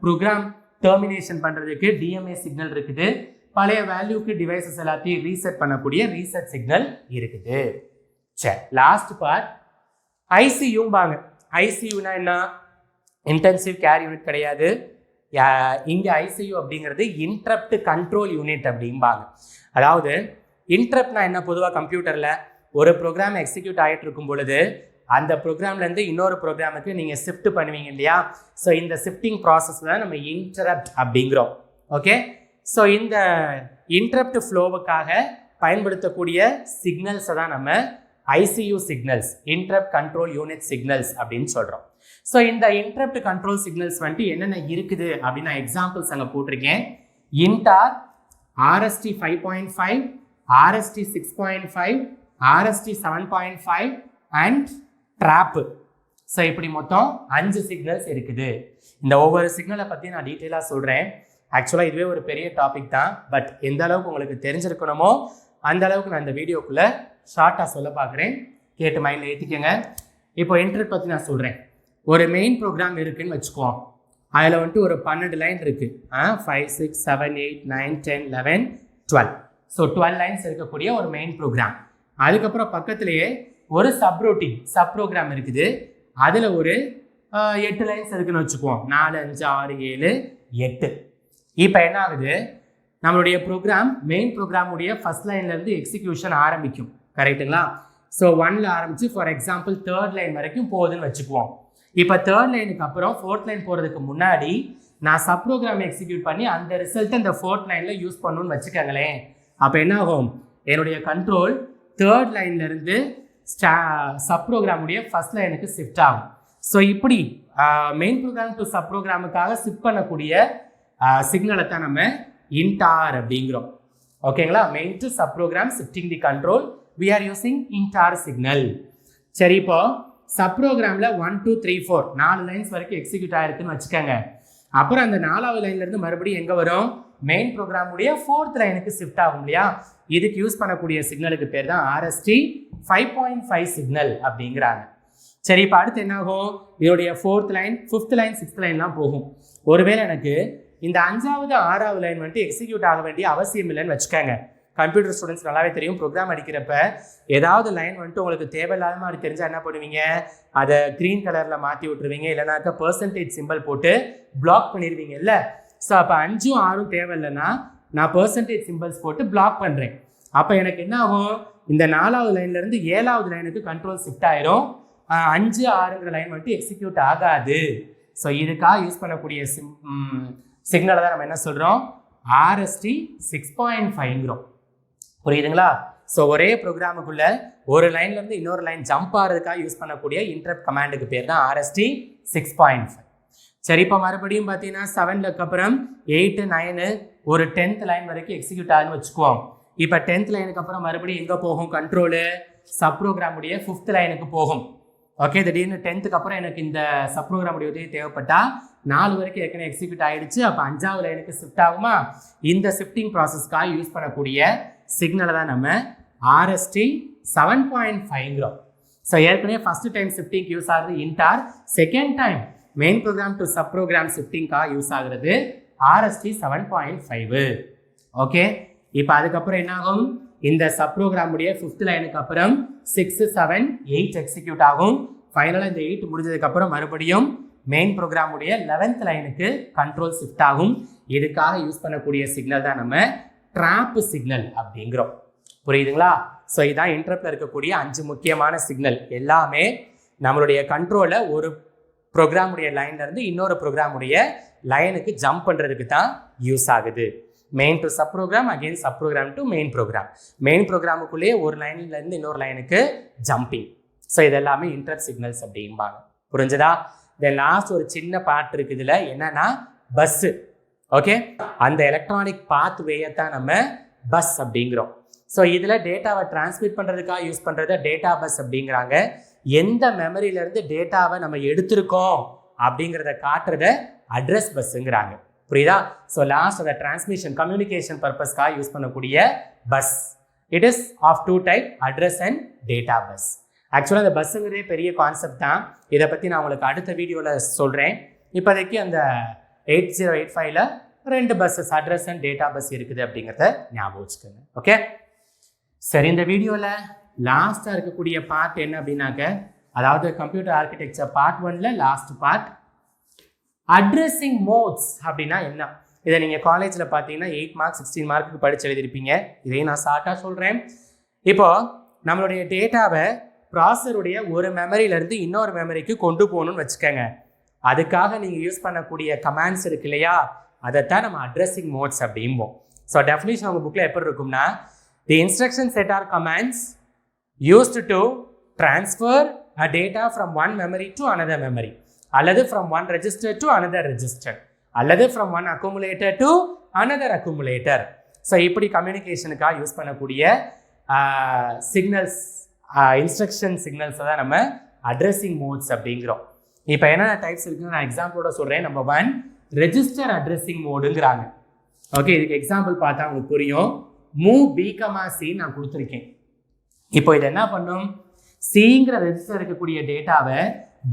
ப்ரோக்ராம் டெர்மினேஷன் பண்ணுறதுக்கு DMA சிக்னல் இருக்குது, பழைய வேல்யூக்கு டிவைசஸ் எல்லாத்தையும் ரீசெட் பண்ணக்கூடிய ரீசெட் சிக்னல் இருக்குது. சரி, லாஸ்ட் பார்ட் ஐசியூம்பாங்க. ஐசியூனா என்ன? இன்டென்சிவ் கேர் யூனிட் கிடையாது. இங்கே ஐசியூ அப்படிங்கிறது இன்டரப்ட் கண்ட்ரோல் யூனிட் அப்படிம்பாங்க. அதாவது இன்டரப்ட்னா என்ன? பொதுவாக கம்ப்யூட்டரில் ஒரு ப்ரோக்ராம் எக்ஸிக்யூட் ஆகிட்டு இருக்கும் பொழுது அந்த ப்ரோக்ராம்லேருந்து இன்னொரு ப்ரோக்ராமுக்கு நீங்கள் ஷிஃப்ட் பண்ணுவீங்க இல்லையா? ஸோ இந்த ஷிஃப்டிங் ப்ராசஸ் தான் நம்ம இன்டரப்ட் அப்படிங்கிறோம். ஓகே, ஸோ இந்த இன்டரப்ட் ஃப்ளோவுக்காக பயன்படுத்தக்கூடிய சிக்னல்ஸை தான் நம்ம ICU signals, interrupt control unit signals அப்படின்னு சொல்கிறோம். ஸோ இந்த இன்டரப்ட் கண்ட்ரோல் சிக்னல்ஸ் வந்துட்டு என்னென்ன இருக்குது அப்படின்னு நான் எக்ஸாம்பிள்ஸ் அங்கே போட்டிருக்கேன். இன்டார், RST 5.5, RST 6.5, RST 7.5 and trap. So இப்படி மொத்தம் 5 சிக்னல்ஸ் இருக்குது. இந்த ஒவ்வொரு சிக்னலை பற்றி நான் டீட்டெயிலாக சொல்கிறேன். ஆக்சுவலாக இதுவே ஒரு பெரிய டாபிக் தான், பட் எந்த அளவுக்கு உங்களுக்கு தெரிஞ்சிருக்கணுமோ அந்த அளவுக்கு நான் இந்த வீடியோக்குள்ளே ஷார்ட்டாக சொல்ல பார்க்குறேன். கேட்டு மைண்டில் ஏற்றிக்கங்க. இப்போ இன்டர்நெட் பற்றி நான் சொல்கிறேன். ஒரு மெயின் ப்ரோக்ராம் இருக்குதுன்னு வச்சுக்குவோம். அதில் வந்துட்டு ஒரு 12 லைன் இருக்குது. 5, 6, 7, 8, 9, 10, 11, 12. ஸோ 12 லைன்ஸ் இருக்கக்கூடிய ஒரு மெயின் ப்ரோக்ராம். அதுக்கப்புறம் பக்கத்துலேயே ஒரு சப் ப்ரோக்ராம் இருக்குது. அதில் ஒரு 8 லைன்ஸ் இருக்குன்னு வச்சுக்குவோம். 4, 5, 6, 7, 8. இப்போ என்ன ஆகுது, நம்மளுடைய ப்ரோக்ராம் மெயின் ப்ரோக்ராமுடைய ஃபர்ஸ்ட் லைன்லேருந்து எக்ஸிக்யூஷன் ஆரம்பிக்கும். கரெக்டுங்களா? ஸோ 1ல் ஆரம்பித்து ஃபார் எக்ஸாம்பிள் 3rd லைன் வரைக்கும் போகுதுன்னு வச்சுக்குவோம். இப்போ 3rd லைனுக்கு அப்புறம் 4th லைன் போகிறதுக்கு முன்னாடி நான் சப் ப்ரோக்ராம் எக்ஸிக்யூட் பண்ணி அந்த ரிசல்ட்டை இந்த 4th லைனில் யூஸ் பண்ணணும்னு வச்சுக்கோங்களேன். அப்போ என்ன ஆகும், என்னுடைய கண்ட்ரோல் 3rd லைன்லேருந்து சப் ப்ரோக்ராமுடைய ஃபர்ஸ்ட் லைனுக்கு ஷிஃப்ட் ஆகும். ஸோ இப்படி மெயின் ப்ரோக்ராம் டு சப் ப்ரோக்ராமுக்காக ஷிஃப்ட் பண்ணக்கூடிய சிக்னலை தான் நம்ம இன்டார் அப்படிங்கிறோம். ஓகேங்களா? Main to sub program shifting the control we are using intar signal. சரி, இப்போ சப் ப்ரோக்ராமில் 1, 2, 3, 4 4 லைன்ஸ் வரைக்கும் எக்ஸிக்யூட் ஆயிருக்குன்னு வச்சுக்கோங்க. அப்புறம் அந்த 4வது லைன்லேருந்து மறுபடியும் எங்கே வரும், மெயின் ப்ரோக்ராமுடைய 4th லைனுக்கு ஷிஃப்ட் ஆகும் இல்லையா? இதுக்கு யூஸ் பண்ணக்கூடிய சிக்னலுக்கு பேர் தான் RST 5.5 சிக்னல் அப்படிங்கிறாங்க. சரி, இப்போ அடுத்து என்ன ஆகும், இதோடைய 4th line, 5th line, 6th லைன்லாம் போகும். ஒருவேளை எனக்கு இந்த 5வது 6வது லைன் வந்துட்டு எக்ஸிக்யூட் ஆக வேண்டிய அவசியம் இல்லைன்னு வச்சுக்கோங்க. கம்ப்யூட்டர் ஸ்டூடெண்ட்ஸ் நல்லாவே தெரியும், ப்ரோக்ராம் அடிக்கிறப்ப ஏதாவது லைன் வந்துட்டு உங்களுக்கு தேவையில்லாத மாதிரி தெரிஞ்சால் என்ன பண்ணுவீங்க, அதை க்ரீன் கலரில் மாற்றி விட்டுருவீங்க, இல்லைனாக்கா % சிம்பிள் போட்டு பிளாக் பண்ணிடுவீங்க இல்லை? ஸோ அப்போ 5, 6 தேவையில்லைன்னா நான் % சிம்பிள்ஸ் போட்டு பிளாக் பண்ணுறேன். அப்போ எனக்கு என்ன ஆகும், இந்த 4வது லைன்லேருந்து 7வது லைனுக்கு கண்ட்ரோல் ஷிஃப்ட் ஆயிரும். 5, 6ங்கிற லைன் வந்துட்டு எக்ஸிக்யூட் ஆகாது. ஸோ இதுக்காக யூஸ் பண்ணக்கூடிய சிக்னலை தான் நம்ம என்ன சொல்கிறோம், RST 6.5ங்கிறோம். புரியுதுங்களா? ஸோ ஒரே ப்ரோக்ராமுக்குள்ள ஒரு லைன்லேருந்து இன்னொரு லைன் ஜம்ப் ஆகிறதுக்காக யூஸ் பண்ணக்கூடிய இன்டரப்ட் கமாண்டுக்கு பேர் தான் RST 6.5. சரி, இப்போ மறுபடியும் பார்த்தீங்கன்னா 7க்கு அப்புறம் 8, 9 ஒரு 10th லைன் வரைக்கும் எக்ஸிக்யூட் ஆகுதுன்னு வச்சுக்குவோம். இப்போ 10th லைனுக்கு அப்புறம் மறுபடியும் எங்கே போகும், கண்ட்ரோலு சப் ப்ரோக்ராமுடைய 5th லைனுக்கு போகும். ஓகே, திடீர்னு 10th அப்புறம் எனக்கு இந்த சப் ப்ரோக்ராமுடைய உதவி தேவைப்பட்டா 4 வரைக்கும் ஏற்கனவே எக்ஸிக்யூட் ஆகிடுச்சு. அப்போ 5வது லைனுக்கு ஷிஃப்ட் ஆகுமா? இந்த ஷிஃப்டிங் ப்ராசஸ்க்காக யூஸ் பண்ணக்கூடிய சிக்னலை தான் நம்ம RST 7.5ங்கிறோம். ஸோ ஏற்கனவே ஃபர்ஸ்ட் டைம் ஷிஃப்டிங் யூஸ் ஆகுறது இன்டார், second time main program to sub program ஷிஃப்டிங்காக யூஸ் ஆகுறது RST 7.5. ஓகே, இப்போ அதுக்கப்புறம் என்ன ஆகும், இந்த சப் ப்ரோக்ராமுடைய 5th லைனுக்கு அப்புறம் 6, 7, 8 எக்ஸிக்யூட் ஆகும். ஃபைனலாக இந்த 8 முடிஞ்சதுக்கப்புறம் மறுபடியும் மெயின் ப்ரோக்ராமுடைய 11th லைனுக்கு கண்ட்ரோல் ஷிஃப்ட் ஆகும். இதுக்காக யூஸ் பண்ணக்கூடிய சிக்னல் தான் நம்ம ட்ராப் சிக்னல் அப்படிங்கிறோம். புரியுதுங்களா? ஸோ இதான் இன்டரப்ட்ல இருக்கக்கூடிய 5 முக்கியமான சிக்னல். எல்லாமே நம்மளுடைய கண்ட்ரோலில் ஒரு ப்ரோக்ராமுடைய லைன்லேருந்து இன்னொரு ப்ரோக்ராமுடைய லைனுக்கு ஜம்ப் பண்ணுறதுக்கு தான் யூஸ் ஆகுது. Main to sub program, again sub program to main program, main ப்ரோக்ராமுக்குள்ளேயே ஒரு லைன்லேருந்து இன்னொரு லைனுக்கு ஜம்பிங். ஸோ இது எல்லாமே இன்டரப்ட் சிக்னல்ஸ் அப்படிம்பாங்க. புரிஞ்சதா? தென் லாஸ்ட் ஒரு சின்ன பார்ட் இருக்குது இதில், என்னன்னா பஸ்ஸு. ஓகே, அந்த எலக்ட்ரானிக் பாத் வேயை தான் நம்ம பஸ் அப்படிங்கிறோம். ஸோ இதில் டேட்டாவை டிரான்ஸ்மிட் பண்ணுறதுக்காக யூஸ் பண்ணுறத டேட்டா பஸ் அப்படிங்கிறாங்க. எந்த மெமரியிலேருந்து டேட்டாவை நம்ம எடுத்திருக்கோம் அப்படிங்கிறத காட்டுறத அட்ரஸ் பஸ்ஸுங்கிறாங்க. புரியுதா? ஸோ லாஸ்ட் அந்த டிரான்ஸ்மிஷன் கம்யூனிகேஷன் பர்பஸ்க்காக யூஸ் பண்ணக்கூடிய bus. It is of 2 type, address and data bus. ஆக்சுவலாக அந்த பஸ்ஸுங்கிறதே பெரிய கான்செப்ட் தான். இதை பற்றி நான் உங்களுக்கு அடுத்த வீடியோவில் சொல்கிறேன். இப்போதைக்கு அந்த 8085ல் 2 buses, address and data bus இருக்குது அப்படிங்கிறத ஞாபகம் வச்சுக்கோங்க. ஓகே, சரி, இந்த வீடியோவில் லாஸ்ட்டாக இருக்கக்கூடிய பார்ட் என்ன அப்படின்னாக்க, அதாவது கம்ப்யூட்டர் ஆர்கிடெக்சர் பார்ட் 1ல் லாஸ்ட் பார்ட் அட்ரஸிங் மோட்ஸ் அப்படின்னா என்ன. இதை நீங்கள் காலேஜில் பார்த்தீங்கன்னா 8 மார்க் 16 மார்க்குக்கு படித்து எழுதிருப்பீங்க. இதையும் நான் ஷார்ட்டாக சொல்கிறேன். இப்போது நம்மளுடைய டேட்டாவை ப்ராசருடைய ஒரு மெமரியிலேருந்து இன்னொரு மெமரிக்கு கொண்டு போகணும்னு வச்சுக்கோங்க. அதுக்காக நீங்கள் யூஸ் பண்ணக்கூடிய கமாண்ட்ஸ் இருக்கு இல்லையா, அதைத்தான் நம்ம அட்ரஸிங் மோட்ஸ் அப்படிம்போம். ஸோ டெஃபினிஷன் உங்கள் புக்கில் எப்படி இருக்கும்னா, the instruction set or commands used to transfer a data from one memory to another memory, அல்லது from one register to another register, அல்லது from one accumulator to another accumulator. So இப்படி கம்யூனிகேஷனுக்காக யூஸ் பண்ணக்கூடிய சிக்னல்ஸ், இன்ஸ்ட்ரக்ஷன் சிக்னல்ஸை தான் நம்ம addressing modes அப்படிங்கிறோம். இப்போ என்னென்ன டைப்ஸ் இருக்குன்னு நான் எக்ஸாம்பிளோட சொல்கிறேன். நம்பர் 1 ரெஜிஸ்டர் அட்ரஸிங் மோடுங்கிறாங்க. ஓகே, இதுக்கு எக்ஸாம்பிள் பார்த்தா உங்களுக்கு புரியும். மூவ் B, C நான் கொடுத்துருக்கேன். இப்போ இது என்ன பண்ணும்? சிங்கிற ரெஜிஸ்டர் இருக்கக்கூடிய டேட்டாவை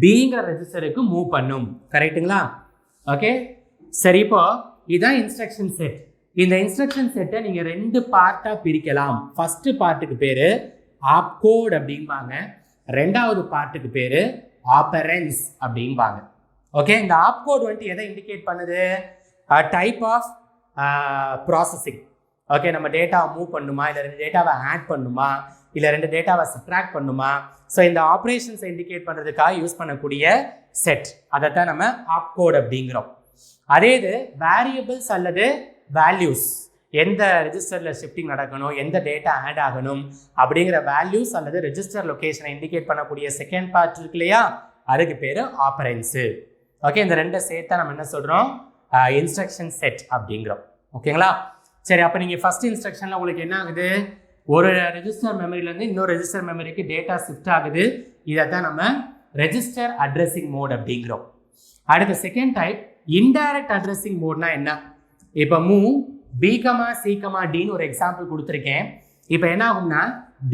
பிங்கிற ரெஜிஸ்டருக்கு மூவ் பண்ணும். கரெக்டுங்களா? ஓகே, சரி. இப்போ இதுதான் இன்ஸ்ட்ரக்ஷன் செட். இந்த இன்ஸ்ட்ரக்ஷன் செட்டை நீங்கள் 2 பார்ட்டாக பிரிக்கலாம். ஃபர்ஸ்ட் பார்ட்டுக்கு பேர் ஆப்கோட் அப்படிம்பாங்க, 2வது பார்ட்டுக்கு பேர் ஆப்பரன்ஸ் அப்படிம்பாங்க. ஓகே, இந்த ஆப்கோட் வந்துட்டு எதை இண்டிகேட் பண்ணுது? Type of processing. ஓகே, நம்ம டேட்டாவை மூவ் பண்ணுமா, இல்லை 2 டேட்டாவை ஆட் பண்ணுமா, இல்லை 2 டேட்டாவை சப்ட்ராக்ட் பண்ணுமா? ஸோ இந்த ஆப்ரேஷன்ஸை இண்டிகேட் பண்ணுறதுக்காக யூஸ் பண்ணக்கூடிய செட், அதை தான் நம்ம ஆப்கோட் அப்படிங்கிறோம். அதே இது வேரியபிள்ஸ் அல்லது வேல்யூஸ், எந்த ரெஜிஸ்டரில் ஷிஃப்டிங் நடக்கணும், எந்த டேட்டா ஆட் ஆகணும் அப்படிங்கிற வேல்யூஸ் அல்லது ரெஜிஸ்டர் லொக்கேஷனை இண்டிகேட் பண்ணக்கூடிய செகண்ட் பார்ட் இருக்கு இல்லையா, அதுக்கு பேர் ஆப்பரன்ஸு. ஓகே, இந்த 2 சேர்த்தா நம்ம என்ன சொல்கிறோம்? இன்ஸ்ட்ரக்ஷன் செட் அப்படிங்கிறோம். ஓகேங்களா? சரி, அப்போ நீங்கள் ஃபர்ஸ்ட் இன்ஸ்ட்ரக்ஷனில் உங்களுக்கு என்ன ஆகுது? ஒரு ரெஜிஸ்டர் மெமரியிலேருந்து இன்னொரு ரெஜிஸ்டர் மெமரிக்கு டேட்டா ஷிஃப்ட் ஆகுது. இதை தான் நம்ம ரெஜிஸ்டர் அட்ரஸிங் மோட் அப்படிங்கிறோம். அடுத்த செகண்ட் டைப் இன்டைரக்ட் அட்ரஸிங் மோட்னா என்ன? இப்போ மூவ் B, C, Dன்னு ஒரு எக்ஸாம்பிள் கொடுத்துருக்கேன். இப்போ என்ன ஆகும்னா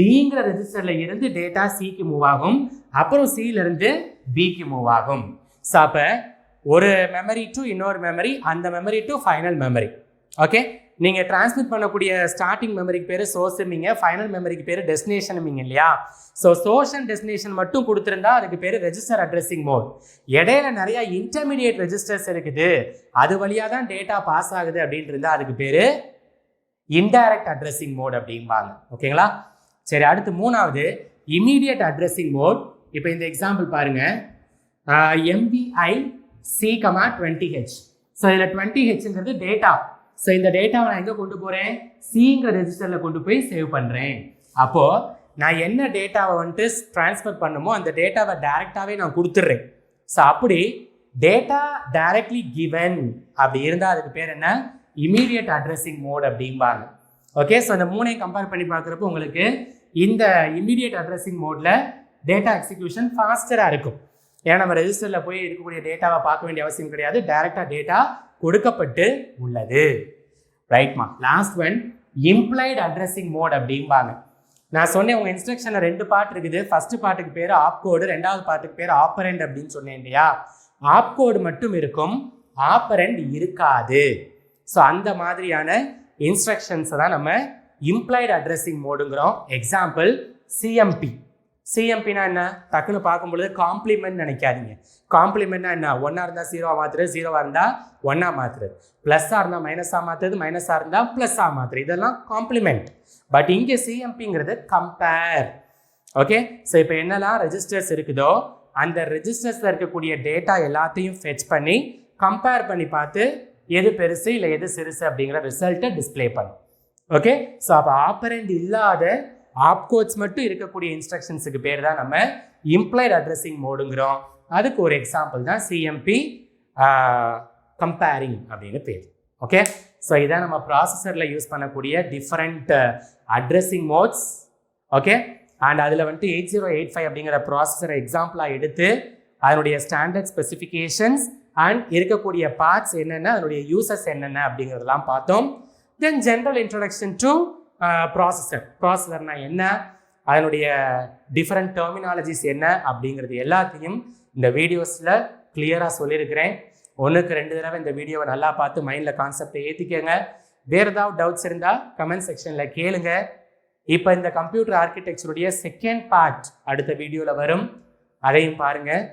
Dங்கிற ரெஜிஸ்டரில் இருந்து டேட்டா Cக்கு மூவ் ஆகும், அப்புறம் Cலேருந்து Bக்கு மூவ் ஆகும். ஸோ அப்போ ஒரு மெமரி டு இன்னொரு மெமரி, அந்த memory to final memory. Okay, நீங்கள் டிரான்ஸ்மிட் பண்ணக்கூடிய ஸ்டார்டிங் மெமரிக்கு பேர் சோர்ஸுமிங்க, ஃபைனல் மெமரிக்கு பேர் டெஸ்டினேஷனுமிங்க இல்லையா? ஸோ சோர்ஸ் அண்ட் டெஸ்டினேஷன் மட்டும் கொடுத்துருந்தா அதுக்கு பேர் ரெஜிஸ்டர் அட்ரஸிங் மோட். இடையில நிறைய இன்டர்மீடியேட் ரெஜிஸ்டர்ஸ் இருக்குது, அது வழியாக தான் டேட்டா பாஸ் ஆகுது அப்படின்னு இருந்தால் அதுக்கு பேர் இன்டைரக்ட் அட்ரஸிங் மோட் அப்படிம்பாங்க. ஓகேங்களா? சரி, அடுத்து 3வது இமீடியட் அட்ரஸிங் மோட். இப்போ இந்த எக்ஸாம்பிள் பாருங்க, MVI C, 20H. ஸோ இதில் 20Hங்கிறது டேட்டா. ஸோ இந்த டேட்டாவை நான் எங்கே கொண்டு போகிறேன்? சிங்கிற ரெஜிஸ்டரில் கொண்டு போய் சேவ் பண்ணுறேன். அப்போது நான் என்ன டேட்டாவை வந்துட்டு ட்ரான்ஸ்ஃபர் பண்ணுமோ அந்த டேட்டாவை டைரெக்டாகவே நான் கொடுத்துட்றேன். ஸோ அப்படி டேட்டா டைரக்ட்லி கிவன் அப்படி இருந்தால் அதுக்கு பேர் என்ன? இமீடியட் அட்ரஸிங் மோட் அப்படிம்பாங்க. ஓகே, ஸோ இந்த 3ஐயும் கம்பேர் பண்ணி பார்க்குறப்போ உங்களுக்கு இந்த இமீடியட் அட்ரஸிங் மோடில் டேட்டா எக்ஸிக்யூஷன் ஃபாஸ்டராக இருக்கும். ஏன்னா நம்ம ரெஜிஸ்டரில் போய் இருக்கக்கூடிய டேட்டாவை பார்க்க வேண்டிய அவசியம் கிடையாது, டைரெக்டாக டேட்டா கொடுக்கப்பட்டு உள்ளது. ரைட்மா. Last one implied addressing mode அப்படிம்பாங்க. நான் சொன்னேன் உங்கள் இன்ஸ்ட்ரக்ஷனில் 2 பார்ட் இருக்குது. ஃபர்ஸ்ட் பார்ட்டுக்கு பேர் ஆப்கோடு, 2வது பார்ட்டுக்கு பேர் ஆப்பரண்ட் அப்படின்னு சொன்னேன் இல்லையா? ஆப்கோடு மட்டும் இருக்கும், ஆப்பரண்ட் இருக்காது. ஸோ அந்த மாதிரியான இன்ஸ்ட்ரக்ஷன்ஸை தான் நம்ம இம்ப்ளைட் அட்ரஸிங் மோடுங்கிறோம். Example CMP. சிஎம்பினா என்ன? டக்குன்னு பார்க்கும்பொழுது காம்ப்ளிமெண்ட் நினைக்காதீங்க. காம்ப்ளிமெண்ட்னா என்ன? 1ஆக இருந்தால் 0ஆக மாற்றுறது, 0ஆக இருந்தால் 1ஆக மாற்றுறது, ப்ளஸ்ஸாக இருந்தால் மைனஸாக மாற்றுறது, மைனஸாக இருந்தால் ப்ளஸ்ஸாக மாற்றுறது, இதெல்லாம் காம்ப்ளிமெண்ட். பட் இங்கே சிஎம்பிங்கிறது கம்பேர். ஓகே, ஸோ இப்போ என்னெல்லாம் ரெஜிஸ்டர்ஸ் இருக்குதோ அந்த ரெஜிஸ்டர்ஸில் இருக்கக்கூடிய டேட்டா எல்லாத்தையும் ஃபெச் பண்ணி கம்பேர் பண்ணி பார்த்து எது பெருசு இல்லை எது சிறுசு அப்படிங்கிற ரிசல்ட்டை டிஸ்பிளே பண்ணும். ஓகே, ஸோ அப்போ ஆப்பரண்ட் இல்லாத ஆப்கோட்ஸ் மட்டும் இருக்கக்கூடிய இன்ஸ்ட்ரக்ஷன்ஸுக்கு பேர் தான் நம்ம இம்ப்ளைட் அட்ரஸிங் மோடுங்கிறோம். அதுக்கு ஒரு எக்ஸாம்பிள் தான் சிஎம்பி கம்பேரிங் அப்படின்னு பேர். ஓகே, ஸோ இதான் நம்ம ப்ராசஸரில் யூஸ் பண்ணக்கூடிய different addressing modes. Okay, and அதில் வந்துட்டு 8085 அப்படிங்கிற ப்ராசஸரை எக்ஸாம்பிளாக எடுத்து அதனுடைய ஸ்டாண்டர்ட் ஸ்பெசிஃபிகேஷன்ஸ் அண்ட் இருக்கக்கூடிய பார்ட்ஸ் என்னென்ன, அதனுடைய யூசஸ் என்னென்ன அப்படிங்கிறதெல்லாம் பார்த்தோம். தென் ஜென்ரல் இன்ட்ரடக்ஷன் டு ப்ராசஸர்னா என்ன, அதனுடைய டிஃப்ரெண்ட் டெர்மினாலஜிஸ் என்ன அப்படிங்கிறது எல்லாத்தையும் இந்த வீடியோஸில் கிளியராக சொல்லியிருக்கிறேன். 1க்கு 2 தடவை இந்த வீடியோவை நல்லா பார்த்து மைண்டில் கான்செப்டை ஏற்றிக்கங்க. வேறு ஏதாவது டவுட்ஸ் இருந்தால் கமெண்ட் செக்ஷனில் கேளுங்க. இப்போ இந்த கம்ப்யூட்டர் ஆர்கிடெக்சருடைய செகண்ட் பார்ட் அடுத்த வீடியோவில் வரும், அதையும் பாருங்கள்.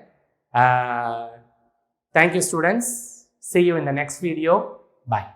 Thank you students. See you in the next video. Bye.